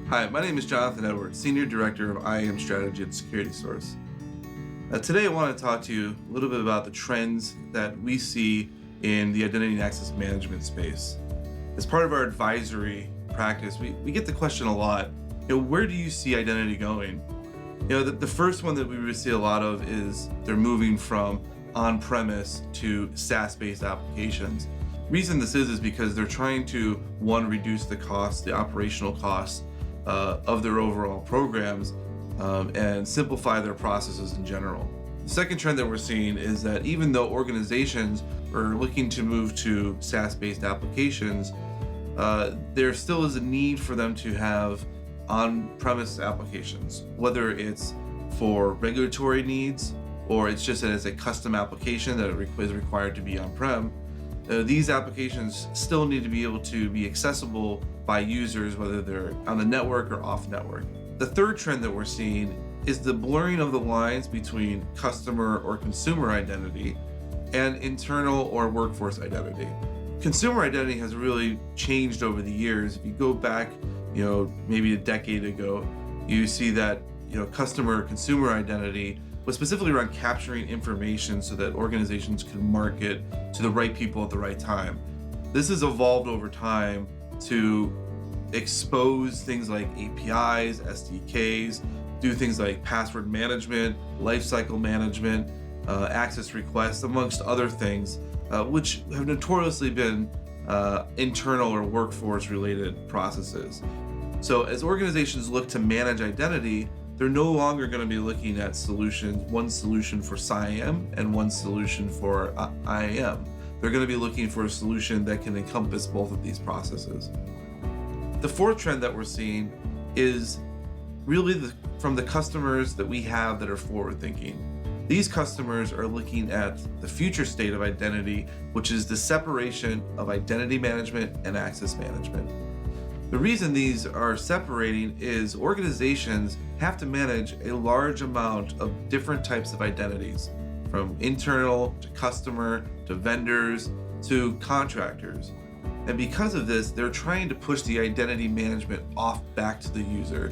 Hi, my name is Jonathan Edwards, Senior Director of IAM Strategy at SecureITsource. Today I want to talk to you a little bit about the trends that we see in the identity and access management space. As part of our advisory practice, we get the question a lot, where do you see identity going? The first one that we really see a lot of is they're moving from on-premise to SaaS-based applications. Reason this is because they're trying to, one, reduce the cost, the operational costs of their overall programs and simplify their processes in general. The second trend that we're seeing is that even though organizations are looking to move to SaaS-based applications, there still is a need for them to have on-premise applications, whether it's for regulatory needs or it's just as a custom application that is required to be on-prem. These applications still need to be able to be accessible by users, whether they're on the network or off network. The third trend that we're seeing is the blurring of the lines between customer or consumer identity and internal or workforce identity. Consumer identity has really changed over the years. If you go back, maybe a decade ago, you see that, customer or consumer identity was specifically around capturing information so that organizations could market to the right people at the right time. This has evolved over time to expose things like APIs, SDKs, do things like password management, lifecycle management, access requests, amongst other things, which have notoriously been internal or workforce related processes. So as organizations look to manage identity, they're no longer going to be looking at solutions, one solution for SIAM and one solution for IAM. They're going to be looking for a solution that can encompass both of these processes. The fourth trend that we're seeing is really from the customers that we have that are forward thinking. These customers are looking at the future state of identity, which is the separation of identity management and access management. The reason these are separating is organizations have to manage a large amount of different types of identities, from internal to customer to vendors to contractors. And because of this, they're trying to push the identity management off back to the user.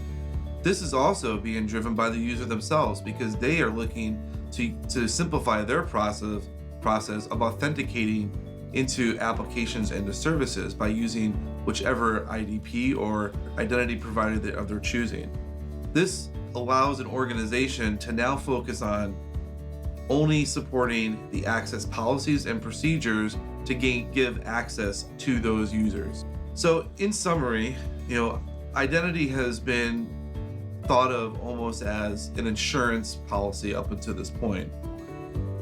This is also being driven by the user themselves because they are looking to simplify their process of authenticating into applications and to services by using whichever IDP or identity provider of their choosing. This allows an organization to now focus on only supporting the access policies and procedures to give access to those users. So in summary, identity has been thought of almost as an insurance policy up until this point.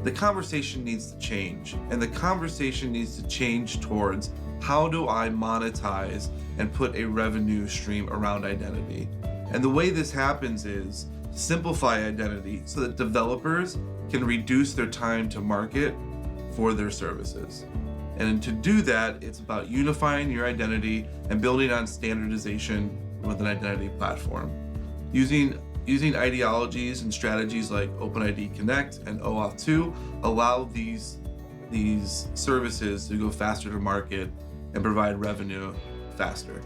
The conversation needs to change, and the conversation needs to change towards how do I monetize and put a revenue stream around identity? And the way this happens is simplify identity so that developers can reduce their time to market for their services. And to do that, it's about unifying your identity and building on standardization with an identity platform. Using ideologies and strategies like OpenID Connect and OAuth 2 allow these services to go faster to market and provide revenue faster.